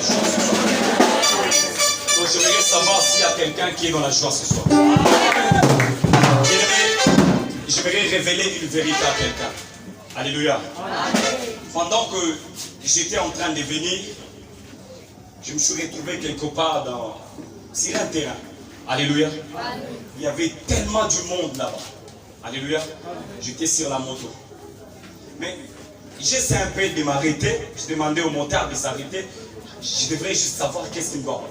joie ce soir. Donc j'aimerais savoir s'il y a quelqu'un qui est dans la joie ce soir. J'aimerais révéler une vérité à quelqu'un. Alléluia. Pendant que j'étais en train de venir, je me suis retrouvé quelque part sur un terrain. Alléluia. Il y avait tellement du monde là-bas. Alléluia. J'étais sur la moto. Mais j'essaie un peu de m'arrêter. Je demandais au motard de s'arrêter. Je devrais juste savoir qu'est-ce qu'il me doit.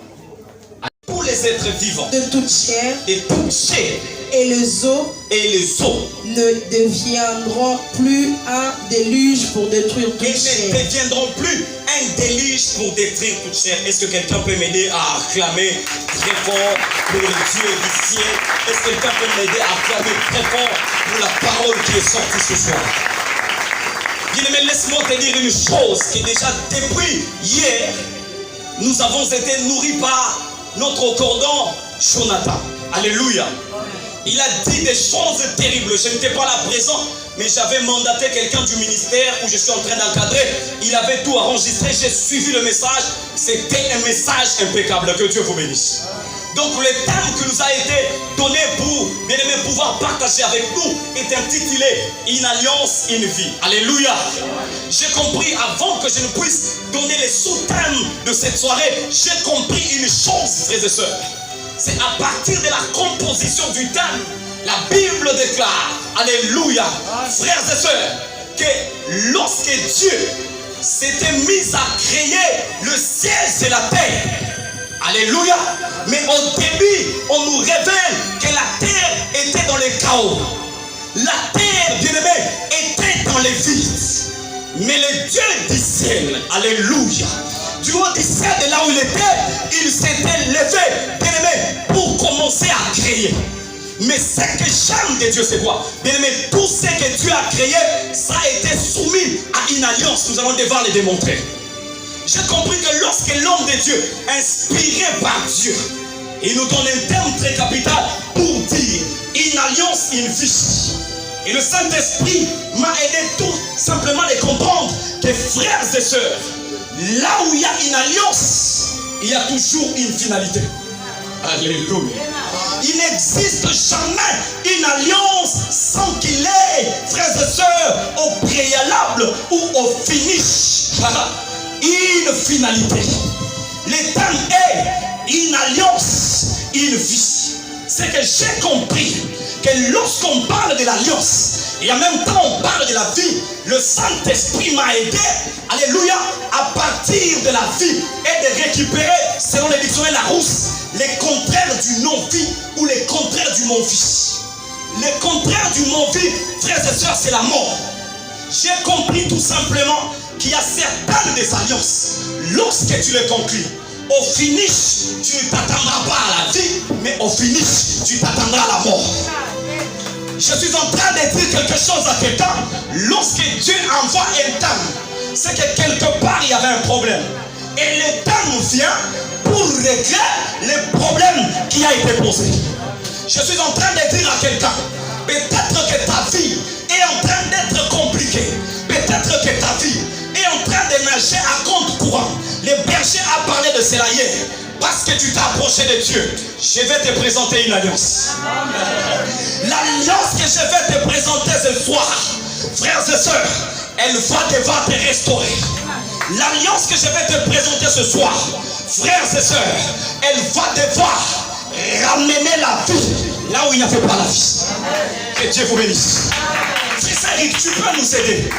Pour les êtres vivants, de toute chair, et les eaux ne deviendront plus un déluge pour détruire toute Ils chair. ne deviendront plus un déluge pour détruire toute chair. Est-ce que quelqu'un peut m'aider à acclamer très fort pour le Dieu du ciel? Est-ce que quelqu'un peut m'aider à acclamer très fort pour la parole qui est sortie ce soir? Bien-aimé, laisse-moi te dire une chose, qui déjà depuis hier, nous avons été nourris par notre cordon Jonathan. Alléluia. Il a dit des choses terribles. Je n'étais pas là présent, mais j'avais mandaté quelqu'un du ministère où je suis en train d'encadrer. Il avait tout enregistré. J'ai suivi le message. C'était un message impeccable. Que Dieu vous bénisse. Donc le thème qui nous a été donné pour, bien aimé, pouvoir partager avec nous est intitulé Une alliance, une vie. Alléluia. J'ai compris avant que je ne puisse donner les sous-thèmes de cette soirée. J'ai compris une chose, frères et sœurs. C'est à partir de la composition du thème, la Bible déclare, alléluia, frères et sœurs, que lorsque Dieu s'était mis à créer le ciel et la terre, alléluia, mais au début, on nous révèle que la terre était dans le chaos. La terre, bien-aimée, était dans les vides. Mais le Dieu du ciel, alléluia, du haut du ciel de là où il était, il s'était levé, bien-aimé, pour commencer à créer. Mais ce que j'aime de Dieu, c'est quoi? Bien-aimé, tout ce que Dieu a créé, ça a été soumis à une alliance. Nous allons devoir le démontrer. J'ai compris que lorsque l'homme de Dieu, inspiré par Dieu, il nous donne un terme très capital pour dire une alliance, une vie. Et le Saint-Esprit m'a aidé tout simplement à comprendre que frères et sœurs, là où il y a une alliance, il y a toujours une finalité. Alléluia. Il n'existe jamais une alliance sans qu'il ait, frères et sœurs, au préalable ou au finish, une finalité. Le terme est une alliance, une vie. C'est que j'ai compris que lorsqu'on parle de l'alliance et en même temps on parle de la vie, le Saint-Esprit m'a aidé, alléluia, à partir de la vie et de récupérer, selon le dictionnaire Larousse, les contraires du non-vie ou les contraires du non-vie. Les contraires du non-vie, frères et sœurs, c'est la mort. J'ai compris tout simplement qu'il y a certaines des alliances, lorsque tu les conclus, au finish, tu ne t'attendras pas à la vie, mais au finish, tu t'attendras à la mort. Je suis en train de dire quelque chose à quelqu'un. Lorsque Dieu envoie un temps, c'est que quelque part il y avait un problème. Et le temps vient pour régler le problème qui a été posé. Je suis en train de dire à quelqu'un, peut-être que ta vie est en train d'être compliquée. Peut-être que ta vie est en train de nager à compte courant. Le berger a parlé de cela hier. Parce que tu t'es approché de Dieu, je vais te présenter une alliance. L'alliance que je vais te présenter ce soir, frères et sœurs, elle va devoir te restaurer. L'alliance que je vais te présenter ce soir, frères et sœurs, elle va devoir ramener la vie là où il n'y avait pas la vie. Que Dieu vous bénisse. Frère Eric, tu peux nous aider?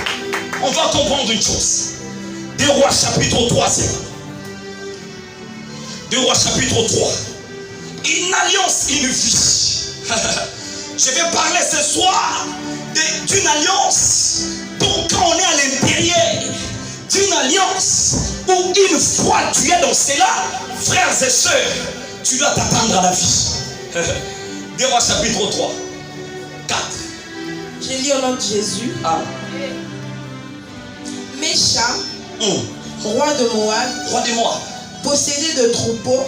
On va comprendre une chose. 2 Rois chapitre 3. 2 Rois chapitre 3. Une alliance, une vie. Je vais parler ce soir d'une alliance. Donc quand on est à l'intérieur d'une alliance où une fois tu es dans cela, frères et sœurs, tu dois t'attendre à la vie. 2 Rois chapitre 3. 4. Je lis au nom de Jésus. Ah. Mécha, roi de Moab, possédait de troupeaux,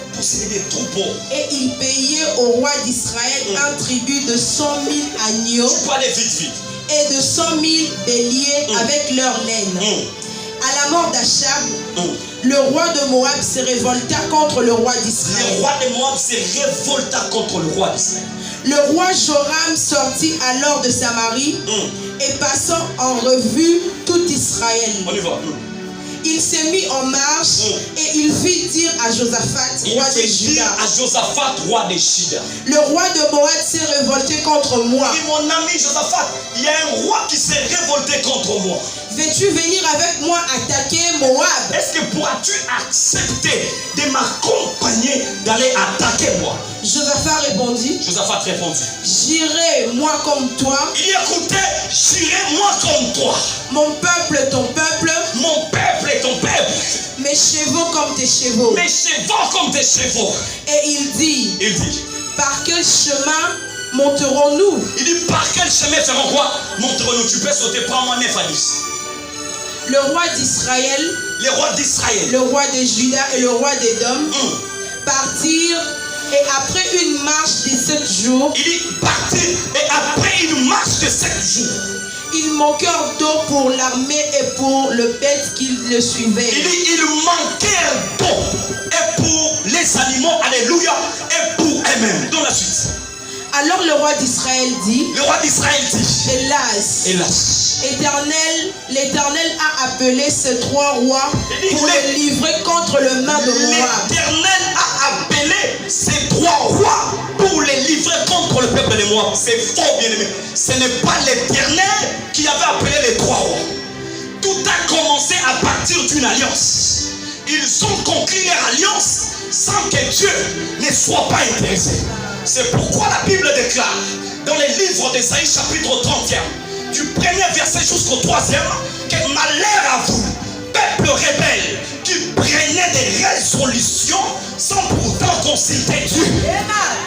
et il payait au roi d'Israël un tribut de 100 000 agneaux Tu peux aller vite. et de 100 000 béliers avec leur laine. À la la mort d'Achab, le roi de Moab se révolta contre le roi d'Israël. Le roi de Moab se révolta contre le roi d'Israël. Le roi Joram sortit alors de Samarie et passant en revue tout Israël. On y va. Il s'est mis en marche et il fit dire à Josaphat, roi de Juda. Le roi de Moab s'est révolté contre moi. Et mon ami Josaphat, il y a un roi qui s'est révolté contre moi. Veux-tu venir avec moi attaquer Moab? Est-ce que pourras-tu accepter de m'accompagner d'aller attaquer moi? Josaphat répondit. J'irai moi comme toi. Il dit écoutez, j'irai moi comme toi. Mon peuple ton peuple. Mon peuple et ton peuple. Mes chevaux comme tes chevaux. Mes chevaux comme tes chevaux. Et il dit. Par quel chemin monterons-nous? Il dit par quel chemin ferons quoi? Monterons-nous. Tu peux sauter, prends-moi 9 à 10. Le roi d'Israël. Le roi de Juda et le roi d'Édom partirent. Et après une marche de 7 jours, il dit partir et après une marche de 7 jours, ils manquèrent d'eau pour l'armée et pour le bête qui le suivait. Il dit ils manquèrent d'eau et pour les animaux, alléluia, et pour eux-mêmes. Dans la suite. Alors le roi d'Israël dit, hélas, l'Éternel a appelé ces 3 rois pour les livrer contre le main de Moab. L'Éternel a appelé ces 3 rois pour les livrer contre le peuple de Moab. C'est faux, bien aimé. Ce n'est pas l'Éternel qui avait appelé les 3 rois. Tout a commencé à partir d'une alliance. Ils ont conclu leur alliance sans que Dieu ne soit pas intéressé. C'est pourquoi la Bible déclare dans les livres d'Ésaïe chapitre 31 du premier verset jusqu'au 3e que malheur à vous, peuple rebelle qui prenait des résolutions sans pourtant consulter Dieu.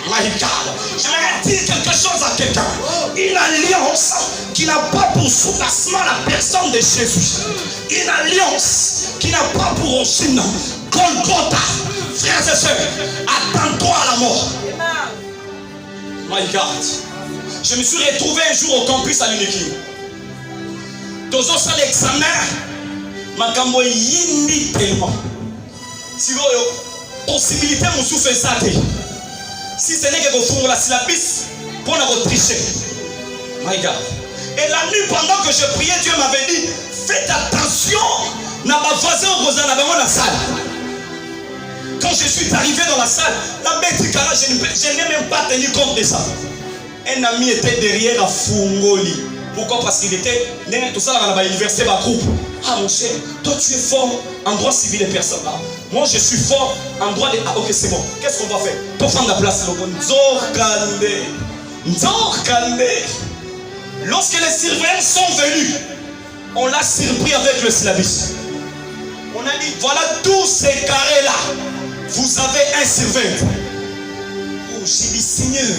My God, je vais dire quelque chose à quelqu'un. Une alliance qui n'a pas pour soubassement la personne de Jésus. Une alliance qui n'a pas pour origine Golgotha. Frères et sœurs, attends-toi à la mort. My God. Je me suis retrouvé un jour au campus à l'Uniquim. Dans un examen, makambo yindi tellement. Si vous avez possibilité de vous faire ça, si ce n'est que vous faites la syllabus pour vous tricher. My God. Et la nuit, pendant que je priais, Dieu m'avait dit faites attention, n'a pas voisin au voisin, n'a pas la salle. Quand je suis arrivé dans la salle, la bête je n'ai même pas tenu compte de ça. Un ami était derrière à Fungoli. Pourquoi? Parce qu'il était tout ça dans l'université Bakou. Ah mon cher, toi tu es fort en droit civil et personne là. Moi je suis fort en droit de... Ah ok c'est bon. Qu'est-ce qu'on va faire? Pour prendre la place. Lorsque les surveillants sont venus, on l'a surpris avec le syllabus. On a dit voilà tous ces carrés là. Vous avez un surveillant. Oh, j'ai dit Seigneur,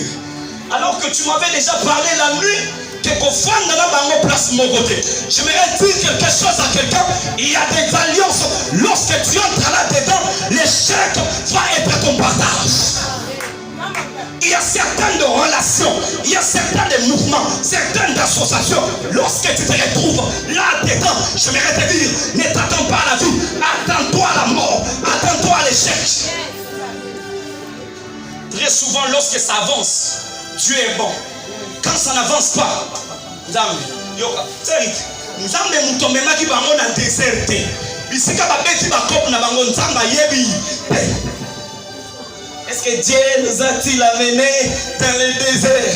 alors que tu m'avais déjà parlé la nuit, que Kofan n'a pas place mon côté. J'aimerais dire quelque chose à quelqu'un. Il y a des alliances. Lorsque tu entres là-dedans, l'échec va être ton partage. Il y a certaines relations, il y a certains mouvements, certaines associations. Lorsque tu te retrouves là-dedans, j'aimerais te dire, ne t'attends pas à la vie, attends-toi à la mort, attends-toi à l'échec. Très souvent, lorsque ça avance, Dieu est bon. Quand ça n'avance pas, est-ce que Dieu nous a-t-il amenés dans le désert?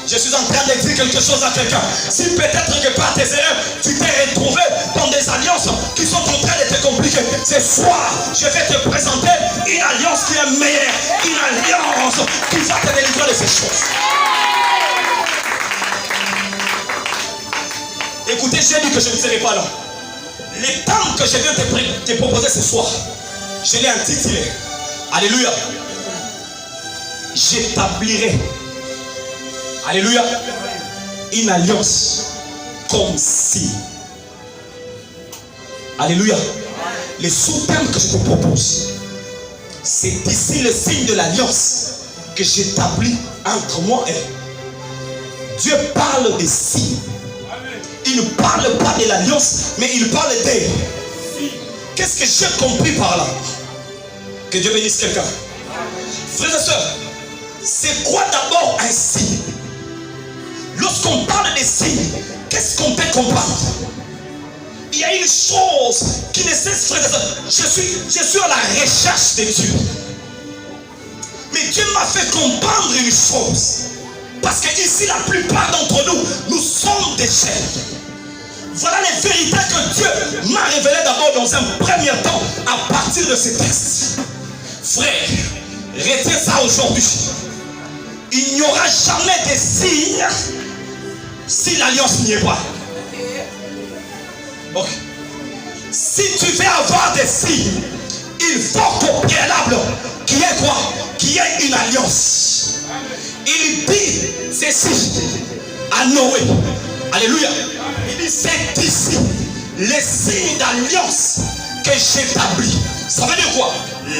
Je suis en train de dire quelque chose à quelqu'un. Si peut-être que par tes erreurs, tu t'es retrouvé dans des alliances qui sont en train de te compliquer, ce soir, je vais te présenter une alliance qui est meilleure, une alliance qui va te délivrer de ces choses. Écoutez, j'ai dit que je ne serai pas là. Les temps que je viens te proposer ce soir, je l'ai intitulé. Alléluia. J'établirai, alléluia, une alliance comme si. Alléluia. Les sous-thèmes que je te propose, c'est ici le signe de l'alliance que j'établis entre moi et Dieu. Parle de signes. Il ne parle pas de l'alliance, mais il parle de Qu'est-ce que j'ai compris par là? Que Dieu bénisse quelqu'un. Frères et sœurs, c'est quoi d'abord un signe? Lorsqu'on parle des signes, qu'est-ce qu'on peut comprendre? Il y a une chose qui nécessite, frères et sœurs. Je suis à la recherche de Dieu. Mais Dieu m'a fait comprendre une chose. Parce que ici, la plupart d'entre nous, nous sommes des chefs. Voilà les vérités que Dieu m'a révélées d'abord dans un premier temps à partir de ces textes. Frère, retiens ça aujourd'hui. Il n'y aura jamais de signes si l'alliance n'y est pas. Ok. Si tu veux avoir des signes, il faut qu'au préalable qu'il y ait quoi? Qu'il y ait une alliance. Il dit ceci à Noé. Alléluia. Il dit c'est ici les signes d'alliance que j'établis. Ça veut dire quoi?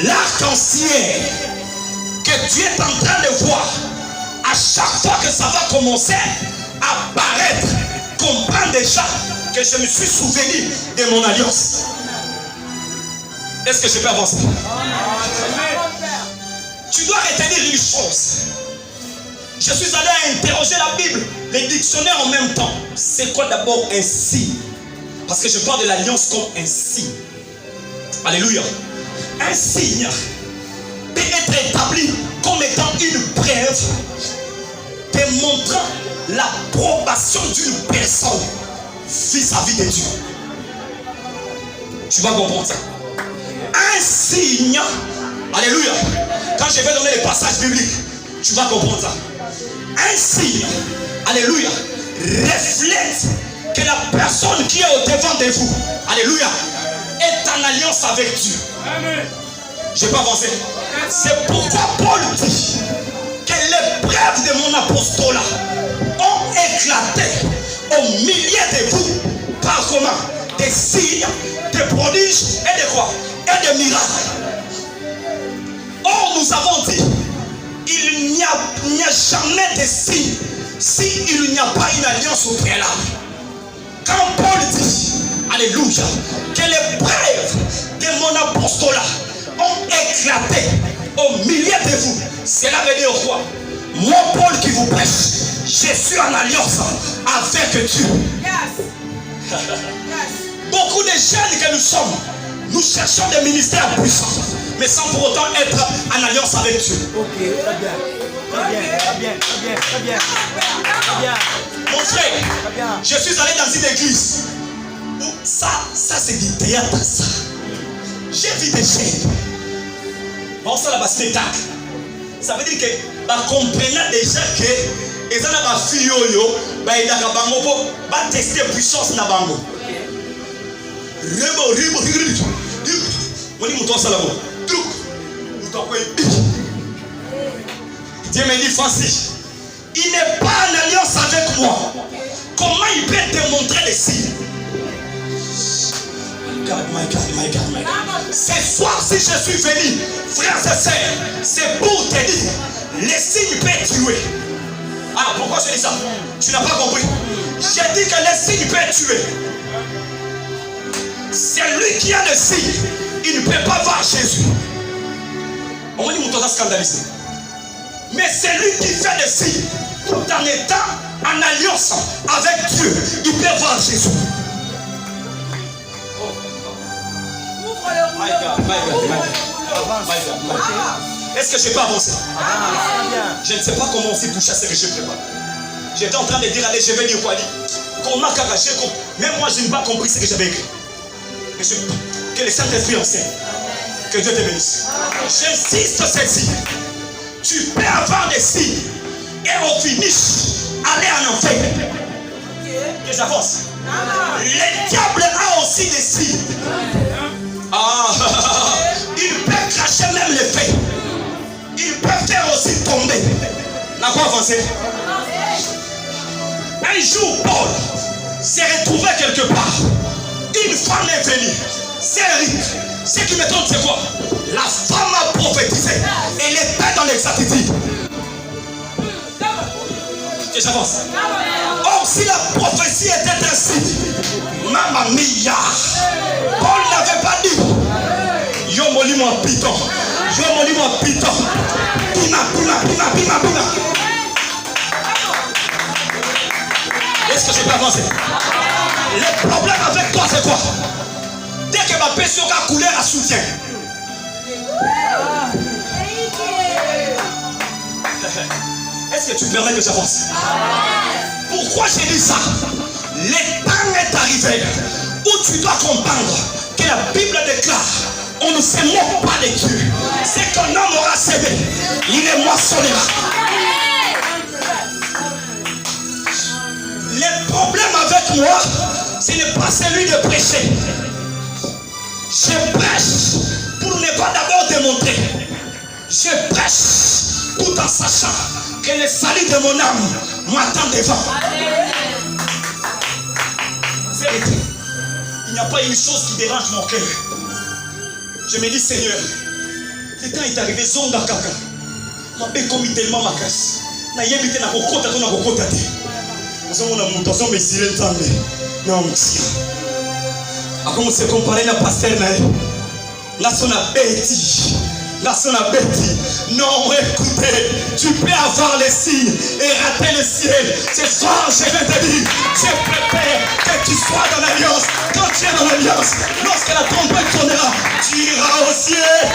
L'arc-en-ciel que tu es en train de voir, à chaque fois que ça va commencer à paraître, comprends déjà que je me suis souvenu de mon alliance. Est-ce que je peux avancer? Tu dois retenir une chose. Je suis allé interroger la Bible, les dictionnaires en même temps. C'est quoi d'abord un signe? Parce que je parle de l'alliance comme un signe. Alléluia. Un signe peut être établi comme étant une preuve démontrant l'approbation d'une personne vis-à-vis de Dieu. Tu vas comprendre ça. Un signe, alléluia. Quand je vais donner les passages bibliques, tu vas comprendre ça. Un signe, alléluia, reflète que la personne qui est au devant de vous, alléluia, est en alliance avec Dieu. Je peux avancer. C'est pourquoi Paul dit que les preuves de mon apostolat ont éclaté au milieu de vous par comment? Des signes, des prodiges et de quoi? Et des miracles. Or nous avons dit, il n'y a jamais de signe s'il n'y a pas une alliance au préalable. Quand Paul dit, alléluia, que les preuves de mon apostolat ont éclaté au milieu de vous, cela veut dire quoi? Moi, Paul qui vous prêche, je suis en alliance avec Dieu. Beaucoup de jeunes que nous sommes, nous cherchons des ministères puissants, mais sans pour autant être en alliance avec Dieu. Ok, très bien. Très bien. Mon frère, je suis allé dans une église où ça c'est du théâtre, ça. J'ai vu des jeunes. Bon, ça là-bas, spectacle. Ça veut dire que, comprenant déjà que, ils ont ma fille, ils ont tester puissance na bango. Dieu me dit, Francis, il n'est pas en alliance avec moi. Comment il peut te montrer les signes? My God. Ce soir, si je suis venu, frères et sœurs, c'est pour te dire, les signes peuvent tuer. Ah, pourquoi je dis ça? Tu n'as pas compris. J'ai dit que les signes peuvent tuer. Celui qui a des signes, il ne peut pas voir Jésus. On va dire que scandalisé. Mais celui qui fait des signes, tout en étant en alliance avec Dieu, il peut voir Jésus. My God. Est-ce que je peux avancer? Je ne sais pas comment aussi toucher à ce que je prépare. J'étais en train de dire, allez, je vais dire quoi dire. Comment même moi, je n'ai pas compris ce que j'avais écrit. Que le Saint-Esprit enseigne. Que Dieu te bénisse. J'insiste ceci. Tu peux avoir des signes et au finish aller en enfer. Que j'avance. Le diable a aussi des signes. Il peut cracher même les faits. Il peut faire aussi tomber. N'a pas avancé. Un jour, Paul s'est retrouvé quelque part. Une femme est venue. C'est riche. Ce qui me trompe, c'est quoi? La femme a prophétisé. Elle était dans l'exactitude. Que j'avance. Or, si la prophétie était ainsi, Mamma mia, Paul n'avait pas dit Yo moli moi piton. Yo moli moi piton. Pima. Est-ce que je peux avancer? Le problème avec toi, c'est quoi? Dès que ma personne a coulé à soutien. Est-ce que tu permets que j'avance? Pourquoi j'ai dit ça? Le temps est arrivé où tu dois comprendre que la Bible déclare: on ne se moque pas de Dieu. C'est qu'un homme aura semé, il est moissonnera. Le problème avec moi, ce n'est pas celui de prêcher. Je prêche pour ne pas d'abord démontrer. Je prêche tout en sachant que le salut de mon âme m'attend devant. Vérité. Il n'y a pas une chose qui dérange mon cœur. Je me dis, Seigneur, le temps est arrivé, zonga kaka. Ma bé commis tellement ma casse. Na yebite na kokota to na kokota te. Nous avons mon temps mesuré le temps. Non, monsieur. A comment se comparer na pasteur na la son abeti. La son abeti. Non, écoutez, tu peux avoir les signes et rater le ciel. Ce soir, je vais te dire, je préfère que tu sois dans l'alliance. Quand tu es dans l'alliance, lorsque la trompette sonnera, tu iras au ciel.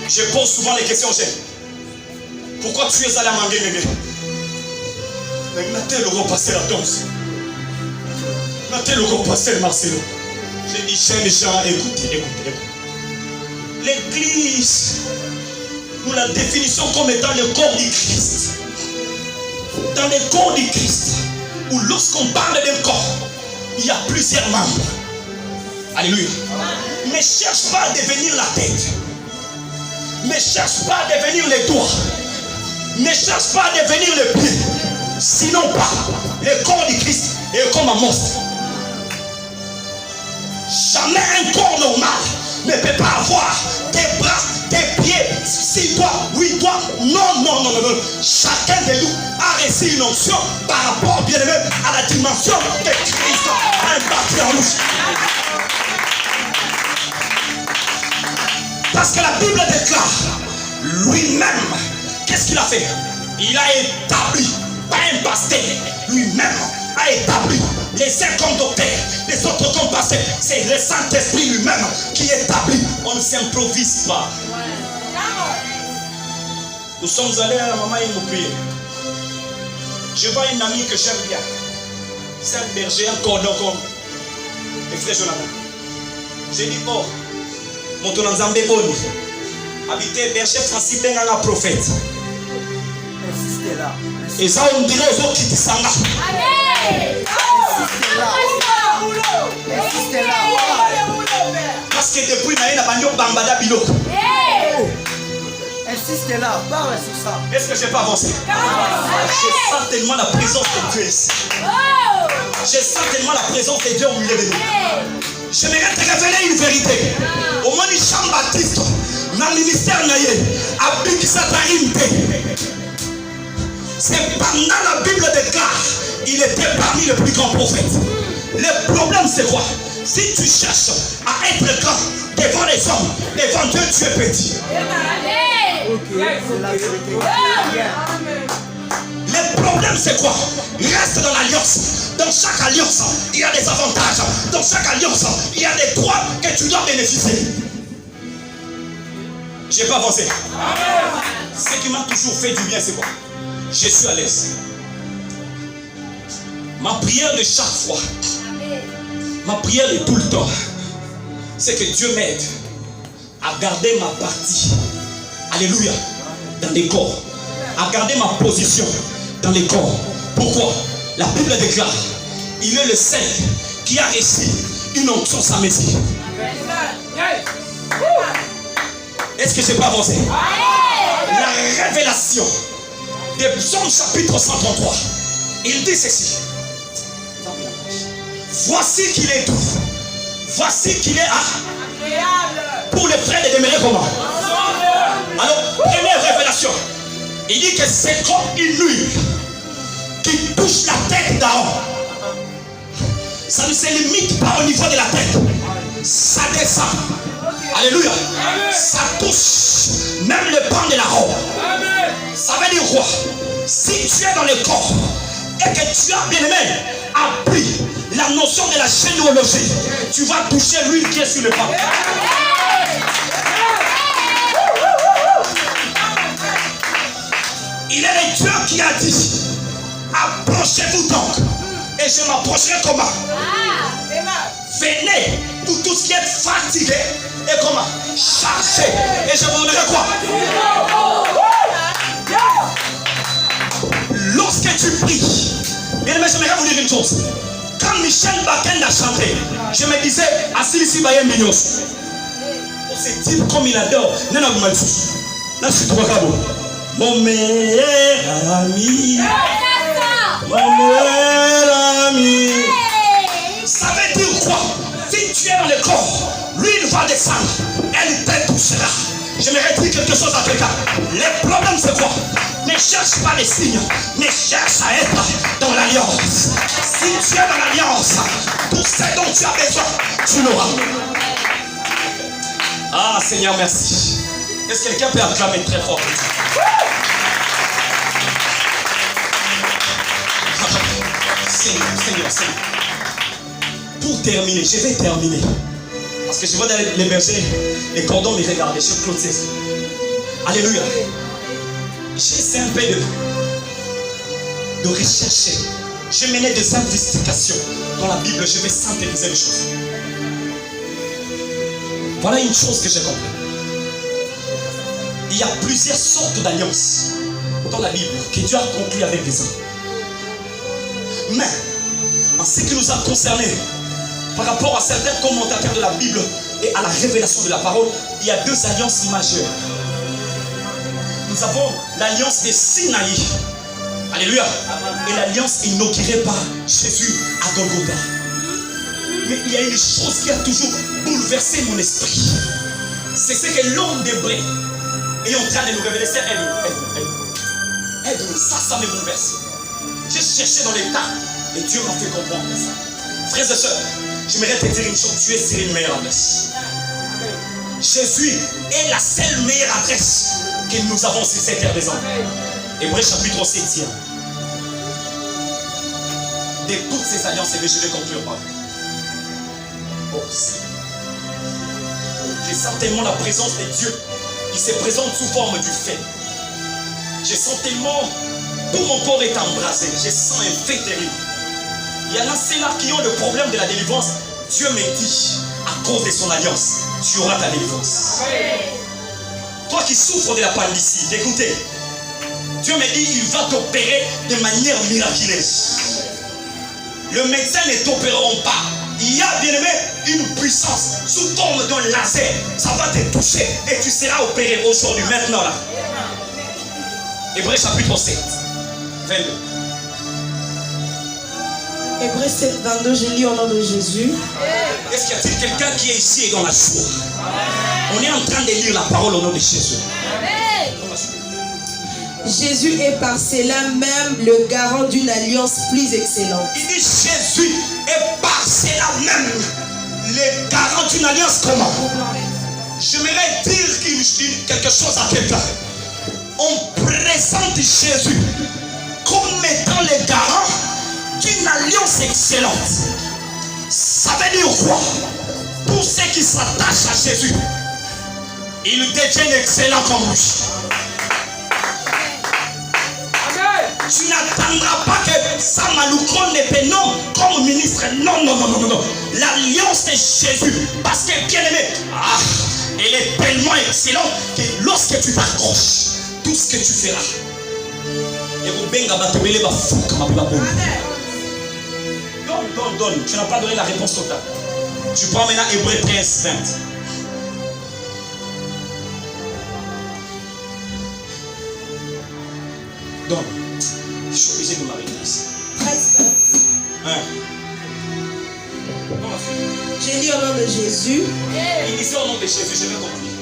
Je pose souvent les questions, pourquoi tu es allé à Mangué? N'a-t-il le repasser la danse? N'a-t-il le repasser Marcelo? J'ai dit, jeunes gens, écoutez. L'église, nous la définissons comme étant le corps du Christ. Dans le corps du Christ, où lorsqu'on parle d'un corps, il y a plusieurs membres. Alléluia. Ne cherche pas à devenir la tête. Ne cherche pas à devenir les doigts. Ne cherche pas à devenir les pieds. Sinon pas, le corps du Christ est comme un monstre. Jamais un corps normal ne peut pas avoir des bras, des pieds, 6 doigts, 8 doigts. Non. Chacun de nous a reçu une onction par rapport, bien aimé, à la dimension de Christ impartie en nous. Parce que la Bible déclare lui-même, qu'est-ce qu'il a fait? Il a établi, pas un pasteur, lui-même a établi les uns comme docteurs, les autres comme pasteurs. C'est le Saint-Esprit lui-même qui établit. On ne s'improvise pas. Nous sommes allés à la maman et nous prier. Je vois une amie que j'aime bien. C'est un berger, un cordon comme le frère Jonathan. J'ai dit, oh, mon ton ensemble est bon. Habité berger Francis Benga, prophète. Insistez là. Et ça, on dirait aux autres qui disent ça. Insistez là. Parce que depuis, il y a un bambada bilok. Insistez là. Parle sur ça. Est-ce que je peux avancer? Je sens tellement la présence de Dieu ici. Je sens tellement la présence de Dieu au milieu de nous. Je vais te révéler une vérité. Au moins, Jean-Baptiste, dans le ministère, c'est pendant la Bible déclare, il était parmi les plus grands prophètes. Le problème, c'est quoi? Si tu cherches à être grand devant les hommes, devant Dieu, tu es petit. Ok, c'est la vérité. Le problème, c'est quoi? Reste dans l'alliance. Dans chaque alliance, il y a des avantages. Dans chaque alliance, il y a des droits que tu dois bénéficier. Je n'ai pas avancé. Ce qui m'a toujours fait du bien, c'est quoi? Je suis à l'aise. Ma prière de chaque fois, ma prière de tout le temps, c'est que Dieu m'aide à garder ma partie. Alléluia. Dans les corps. À garder ma position dans les corps. Pourquoi? La Bible déclare, il est le seul qui a reçu une onction sans messie. Est-ce que je peux avancer? La révélation de Psaume chapitre 133, il dit ceci. Voici qu'il est doux. Voici qu'il est agréable pour les frères de demeurer comment? Alors, première révélation. Il dit que c'est comme une huile qui touche la tête d'Aaron. Ça ne se limite pas au niveau de la tête. Ça descend. Alléluia. Ça touche même le pan de la robe. Ça veut dire quoi? Si tu es dans le corps et que tu as, bien aimé, appris la notion de la généalogie, tu vas toucher l'huile qui est sur le pan. Il est le Dieu qui a dit, approchez-vous donc. Et je m'approcherai comment? Venez, pour tout ce qui est fatigué et comment? Chargé. Et je vous donnerai quoi? Lorsque tu pries, bien aimé, j'aimerais vous dire une chose. Quand Michel Bakken a chanté, je me disais, assis ici, Bayen Mignos. On se dit comme il adore. Non, non, là, je suis trop cabot. Mon meilleur ami. Mon meilleur ami. Ça veut dire quoi? Si tu es dans le corps, l'huile va descendre. Elle te touchera. J'aimerais dire quelque chose à quelqu'un. Le problème c'est quoi? Ne cherche pas les signes, mais cherche à être dans l'alliance. Si tu es dans l'alliance, tout ce dont tu as besoin, tu l'auras. Ah Seigneur, merci. Est-ce que quelqu'un peut acclamer très fort? Seigneur. Pour terminer, je vais terminer. Parce que je vois dans les bergers, les cordons me regarder, je clôture. Alléluia. J'essaie un peu de rechercher. Je menais des investigations dans la Bible, je vais synthétiser les choses. Voilà une chose que j'ai compris. Il y a plusieurs sortes d'alliances dans la Bible que Dieu a conclues avec des hommes. Mais, en ce qui nous a concernés, par rapport à certains commentateurs de la Bible et à la révélation de la parole, il y a deux alliances majeures. Nous avons l'alliance de Sinaï, alléluia, et l'alliance inaugurée par Jésus à Golgotha. Mais il y a une chose qui a toujours bouleversé mon esprit. C'est ce que l'homme d'Hébreu est en train de nous révéler. C'est aide-nous. Ça me bouleverse. J'ai cherché dans les tas et Dieu m'a fait comprendre ça. Frères et sœurs, j'aimerais te dire une chose, tu es sur une meilleure adresse. Jésus est la seule meilleure adresse que nous avons sur cette terre des hommes. Hébreux chapitre 7. De toutes ces alliances, je vais conclure par oh, j'ai sens tellement la présence de Dieu qui se présente sous forme du feu. Je sens tellement, tout mon corps est embrasé. Je sens un feu terrible. Il y en a ceux-là qui ont le problème de la délivrance. Dieu me dit, à cause de son alliance, tu auras ta délivrance. Toi qui souffres de l'appendicite, écoutez, Dieu me dit, il va t'opérer de manière miraculeuse. Le médecin ne t'opéreront pas. Il y a, bien aimé, une puissance sous forme d'un laser. Ça va te toucher et tu seras opéré aujourd'hui, maintenant là. Hébreux chapitre 7, 22. Hébreux 7, 22, je lis au nom de Jésus. Est-ce qu'il y a-t-il quelqu'un qui est ici et dans la joie? On est en train de lire la parole au nom de Jésus. Jésus est par cela même le garant d'une alliance plus excellente. Il dit Jésus est par cela même le garant d'une alliance comment? J'aimerais dire quelque chose à quelqu'un. On présente Jésus comme étant le garant d'une alliance excellente. Ça veut dire quoi? Tous ceux qui s'attachent à Jésus, ils deviennent excellents comme lui. Tu n'attendras pas que Samalouko ne te nomme comme ministre. Non. L'alliance de Jésus, parce que bien aimé, elle est tellement excellente que lorsque tu t'accroches, tout ce que tu feras, donne. Tu n'as pas donné la réponse totale. Tu prends maintenant Hébreux 13, 20. Donc, je suis obligé de m'arrêter ici. 13, 20. Je lis au nom de Jésus. Ici au nom de Jésus, je vais conclure.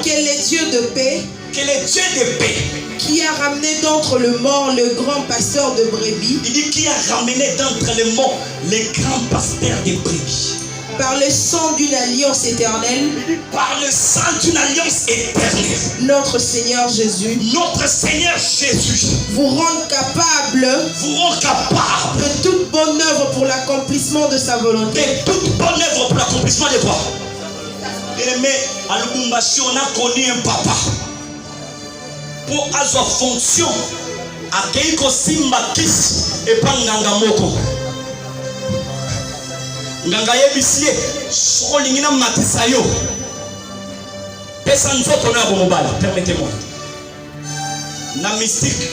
Que les dieux de paix. Que les dieux de paix Qui a ramené d'entre le mort le grand pasteur de brebis. Il dit qui a ramené d'entre les morts le grand pasteur de brebis. Par le sang d'une alliance éternelle. Par le sang d'une alliance éternelle. Notre Seigneur Jésus. Notre Seigneur Jésus. Vous rend capable. Vous rend capable. De toute bonne œuvre pour l'accomplissement de sa volonté. De toute bonne œuvre pour l'accomplissement de quoi? Bien-aimé, à Lubumbashi, on a connu un papa. Pour avoir fonction, à Keiko Simba Kiss et pas Nganga Moko. Nganga Yebisie, Solingina Matisayo. Personne d'autre n'a bon mobile, permettez-moi. Na mystique,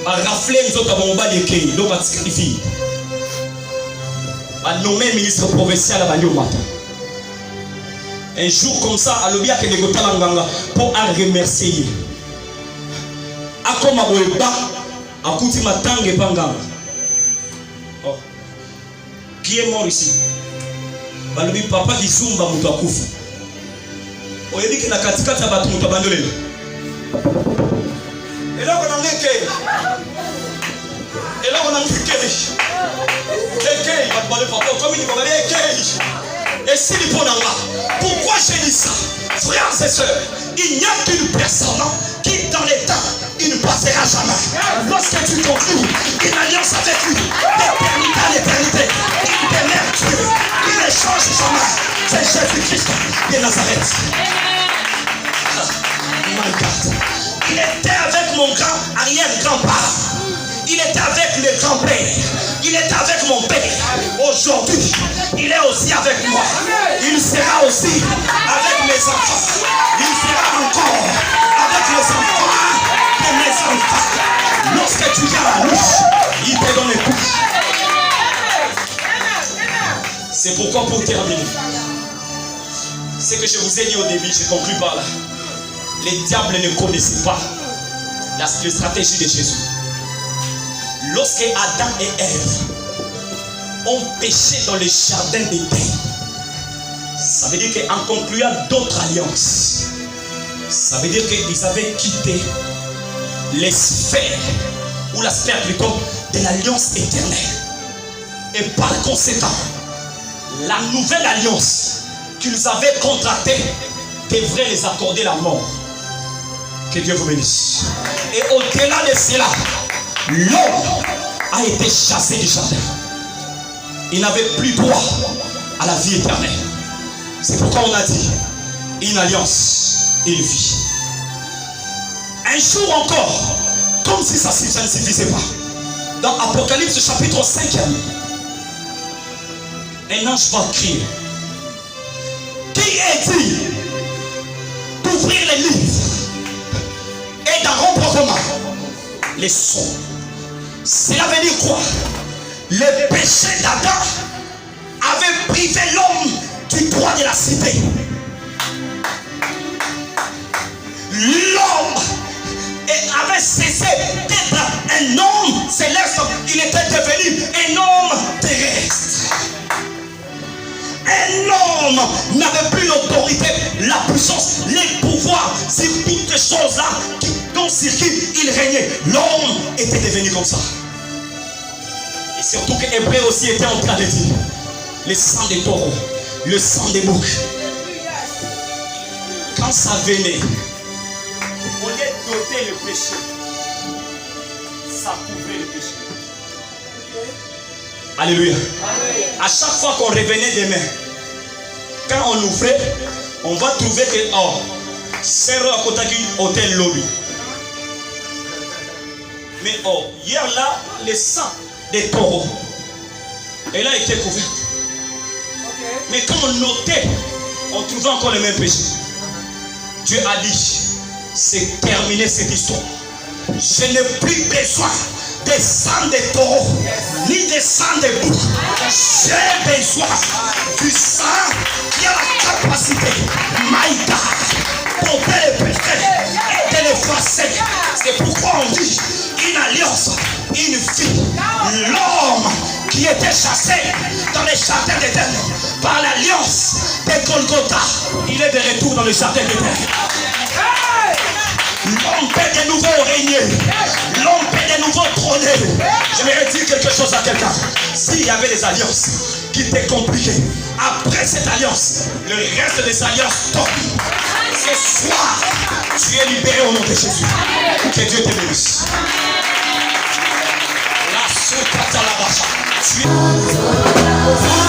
à rafler les autres bon mobile et Kei, l'eau va se qualifier. À nommer ministre provincial à Banyomata. Un jour comme ça, à l'obia que les Nganga pour remercier. Akoma boeba akuti matange panganga. Oh. Qui est mort ici? Balobi papa Kisumba mutu akufa. Oyebi ke na katikati ya batu mutu abandolela. Eloko na ngeke. Eloko na ngeke. Eke batu bale papa comme ni bale eke. Et si li ponanga, pourquoi j'ai dit ça? Frères et sœurs, il n'y a qu'une personne qui dans les temps il ne passera jamais. Lorsque tu conclus une alliance avec lui, d'éternité à l'éternité, il demeure Dieu, il ne change jamais. C'est Jésus-Christ de Nazareth. My God. Il était avec mon grand arrière-grand-père. Il était avec le grand-père. Il était avec mon père. Aujourd'hui, il est aussi avec moi. Il sera aussi avec mes enfants. Il sera encore avec les enfants de mes enfants. Lorsque tu viens à la louche, il te donne un coup. C'est pourquoi pour terminer, ce que je vous ai dit au début, je conclue par là. Les diables ne connaissaient pas la stratégie de Jésus. Lorsque Adam et Ève ont péché dans le jardin d'Éden, ça veut dire qu'en concluant d'autres alliances, ça veut dire qu'ils avaient quitté les sphères, ou la sphère plutôt, de l'alliance éternelle. Et par conséquent, la nouvelle alliance qu'ils avaient contractée devrait les accorder la mort. Que Dieu vous bénisse. Et au-delà de cela, l'homme a été chassé du jardin. Il n'avait plus droit à la vie éternelle. C'est pourquoi on a dit une alliance, une vie. Un jour encore, comme si ça ne suffisait pas, dans Apocalypse chapitre 5, un ange va crier. Qui est dit d'ouvrir les livres et d'en rompre comment les sons? Cela veut dire quoi? Le péché d'Adam avait privé l'homme du droit de la cité. L'homme avait cessé d'être un homme céleste. Il était devenu un homme terrestre. Un homme n'avait plus l'autorité, la puissance, les pouvoirs sur toutes ces choses-là dont sur qui il régnait. L'homme était devenu comme ça. Et surtout que Hébreu aussi était en train de dire le sang des taureaux, le sang des boucs. Quand ça venait, au lieu d'ôter le péché, ça couvrait le péché. Alléluia. À chaque fois qu'on revenait demain, quand on ouvrait, on va trouver que oh, c'est à côté qui hôtel lobby. Mais oh, hier là, le sang des taureaux, elle a été couverte. Mais quand on notait, on trouvait encore le même péché. Dieu a dit, c'est terminé cette histoire. Je n'ai plus besoin des sangs des taureaux, ni des sangs des boucs. J'ai besoin du sang qui a la capacité, maïda, pour les péchés et de les effacer. C'est pourquoi on dit une alliance, une vie. L'homme qui était chassé dans les jardins d'Éden par l'alliance de Golgotha, il est de retour dans le jardin d'Éden. L'homme peut de nouveau régner. L'homme peut de nouveau trôner. J'aimerais dire quelque chose à quelqu'un. S'il y avait des alliances qui étaient compliquées, après cette alliance, le reste des alliances tombent. Ce soir, tu es libéré au nom de Jésus. Que Dieu te bénisse. La soukata la bacha. Tu es...